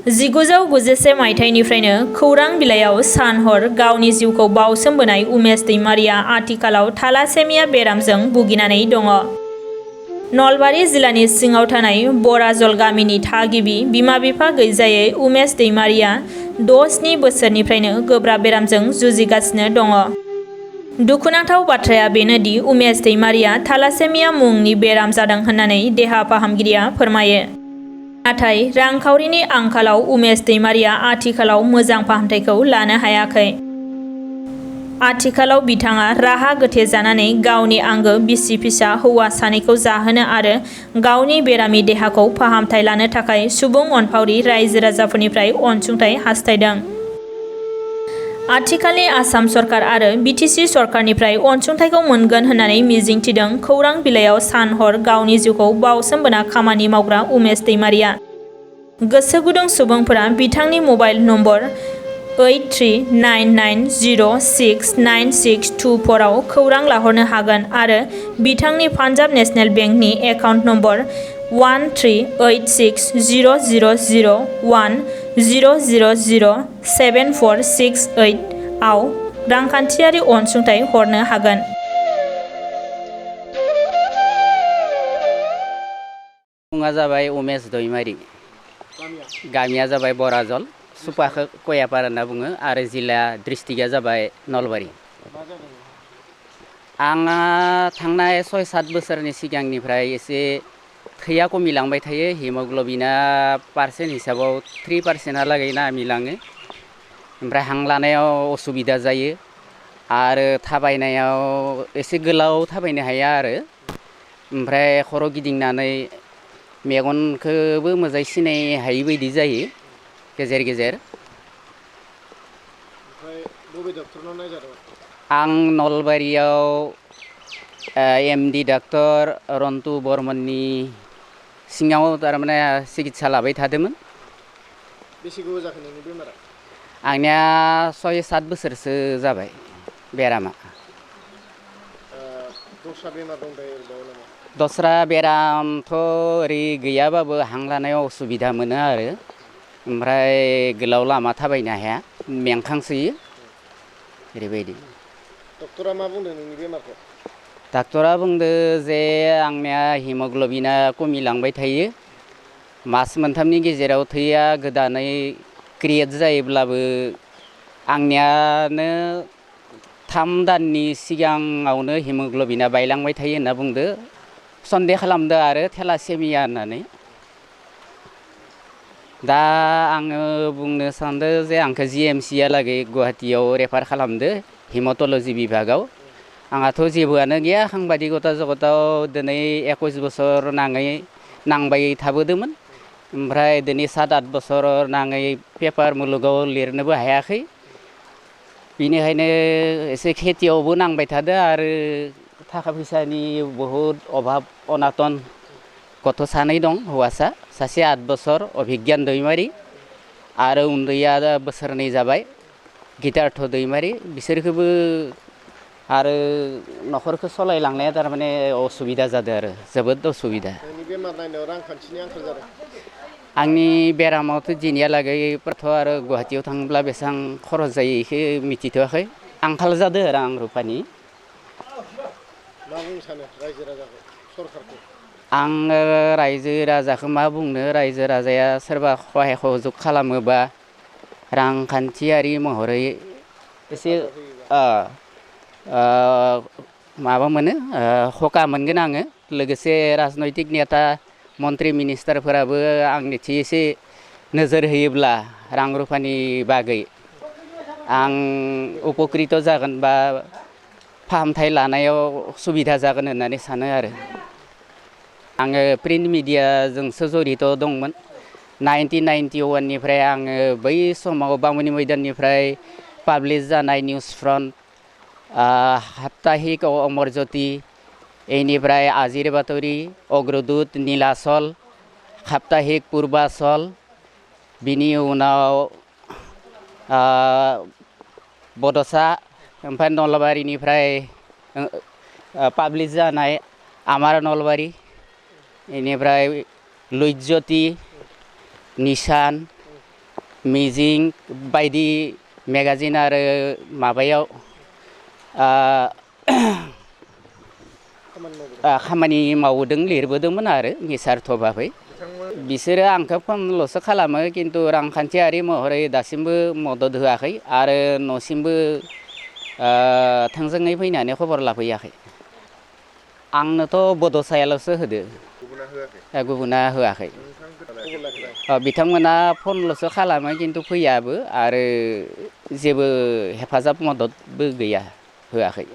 1991 मायथाइनिफ्रायनो खौरां बिलाइयाव सान हर गावनि जिउखौ बावसोमबोनाय उमेश दैमारिया आथिखालाव थालासेमिया बेरामजों भुगिनानै दङ। नलबारि जिल्लानि सिङाव थानाय बराजल गामिनि थागिबि बिमा-बिफा गैजायै उमेश दैमारिया 6-7 बोसोरनिफ्रायनो गोब्राब बेरामजों जुजिगासिनो दङ। दुखुनांथाव बाथ्राया बेनोदि उमेश दैमारिया थालासेमिया मुंनि बेराम जादों होननानै देहा फाहामगिरिया फोरमायो। नाथाय रांखावरिनि आंखालाव उमेश दैमारिया आथिखालाव मोजां फाहामथायखौ लानो हायाखै। आथिखालाव बिथाङा राहा गोथे जानानै गावनि आंगो बिसि-फिसा हौवा सानैखौ जाहोनो आरो गावनि बेरामि देहाखौ फाहामथाय लानो थाखाय सुबुं अनफावरि रायजो-राजाफोरनिफ्राय अनसुंथाइ हास्थायदों। आथिखालनि आसाम सरकार आरो बिटिसि सरकारनिफ्राय अनसुंथाइखौ मोनगोन होननानै मिजिंथिदों खौरां बिलाइयाव सान हर गावनि जिउखौ बावसोमबोना खामानि मावग्रा उमेश दैमारिया। गोसो गुदुं सुबुंफोरा बिथांनि मबाइल नम्बर 8399069624 आव खौरां लाहरनो हागोन आरो बिथांनि पान्जाब नेसनेल बेंकनि एकाउन्ट नम्बर 13860001000746 आव रांखान्थियारि अनसुंथाइ हरनो हागोन। मुङा जाबाय उमेश दैमारि। गामिया जाबाय बराजल, सुपाखौ कयापार होनना बुङो आरो जिल्ला डिस्ट्रिक्टआ जाबाय नलबारि। आंहा थांनाय 6-7 बोसोरनि सिगांनिफ्राय एसे थैया खमिलांबाय थायो। हिमग्ल'बिना पारसेन्ट हिसाबाव 3% लागै नामिलाङो। ओमफ्राय हां लानायाव असुबिदा जायो आरो थाबायनायाव एसे गोलाव थाबायनो हाया आरो। ओमफ्राय खर' गिदिंनानै मेगनखौबो मोजाङै सिनाय हायि बायदि जायो गेजेर गेजेर। ओमफ्राय बबे डक्टरनाव नायजादोंमोन? आं नलबारियाव एमडि डक्टर रन्टु बर्मननि सिङाव थारमाने सिकित्सा लाबाय थादोंमोन। बेसे गोबाव जाखो नोंनि बेमारा? आंनिया 6-7 बोसोरसो जाबाय बेरामा। दस्रा बेमार दंबावो नामा? दस्रा बेरामथ' ओरै गैयाबाबो हां लानायाव असुबिदा मोनो आरो। ओमफ्राय गोलाव लामा थाबायनो हाया, मेंखांसोयो ओरैबायदि। डक्टरा मा बुंदों नोंनि बेमारखौ? डाक्टरा बुंदो जे आंनिया हिमग्ल'बिना खमिलांबाय थायो। मास मोनथामनि गेजेराव थैया गोदानै क्रियेट जायोब्लाबो आंनियानो 3 दाननि सिगाङावनो हिमग्ल'बिना बायलांबाय थायो होनना बुंदो। सन्देह खालामदो आरो थेलासेमिया होननानै। दा आङो बुंनो सानदों जे आंखौ जिएमसिहालागै गुवाहाटियाव रेफार खालामदो हेमाट'लजि बिभागाव। आंहाथ' जेबोआनो गैया, साংবাদিকতা जगताव दिनै 21 बोसोर नांबाय थाबोदोंमोन। ओमफ्राय दिनै 7-8 बोसोर नाङै पेपार मुलुगाव लिरनोबो हायाखै। बिनिखायनो एसे खेथियावबो नांबाय थादो आरो थाखा फैसानि बहुद अभाब अनाटन। गथ' 2 दं, हौवासा सासे 8 बोसोर अभिज्ञान दैमारि आरो उन्दैया बोसोरनै जाबाय गितार्थ दैमारि। बिसोरखौबो आरो न'खरखौ सालायलांनाया थारमाने असुबिदा जादों आरो जोबोद असुबिदा। नोंनि बेमार नायनायाव रांखान्थिनि आंखाल जादों? आंनि बेरामावथ' दिनैहालागैथ' आरो गुवाहाटियाव थाङोब्ला बेसेबां खरस जायो बेखौ मिथिथ'वाखै। आंखाल जादों रां रुफानि। मा बुंनो सानो रायजो राजाखौ, सरकारखौ? आङो रायजो राजाखौ मा बुंनो, रायजो राजाया सोरबा सहाय सहयोग खालामोबा रांखान्थियारि महरै एसे माबा मोनो, सहाय मोनगोन आङो। लोगोसे राजनैतिक नेता मन्त्रि मिनिस्टारफोराबो आंनिथिं एसे नोजोर होयोब्ला रां रुफानि बागै आं उपकृत जागोन बा फाहामथाय लानायाव सुबिदा जागोन होननानै सानो आरो। आङो प्रिन्ट मिडियाजोंसो जड़ित दंमोन। 1991 निफ्राय आङो बै समाव बामुनि मैदाननिफ्राय पाब्लिश जानाय निउस फ्रन्ट, साप्ताहिक अमर ज्योति, बेनिफ्राय आजिर बातरि, अग्रदूत, नीलाचल, साप्ताहिक पुर्बाचल, बिनि उनाव बड'सा, ओमफ्राय नलबारिनिफ्राय पाब्लिश जानाय, 'आमार नलबारि', बेनिफ्राय लुइज्यति, निसान, मिजिं बायदि मेगाजिन आरो माबायाव खामानि मावदों लिरबोदोंमोन आरो निसार्थ भाबै बिसोरो आंखौ फनल'सो खालामो खिन्थु रांखान्थियारि महरै दासिमबो मदद होआखै आरो न'सिमबो थोंजोङै फैनानै खबर लाफैयाखै आंनोथ' बड'सायाल'सो होदो गुबुना होआखै बिथांमोना फनल'सो खालामो खिन्थु फैयाबो आरो जेबो हेफाजाब मददबो गैया होआखै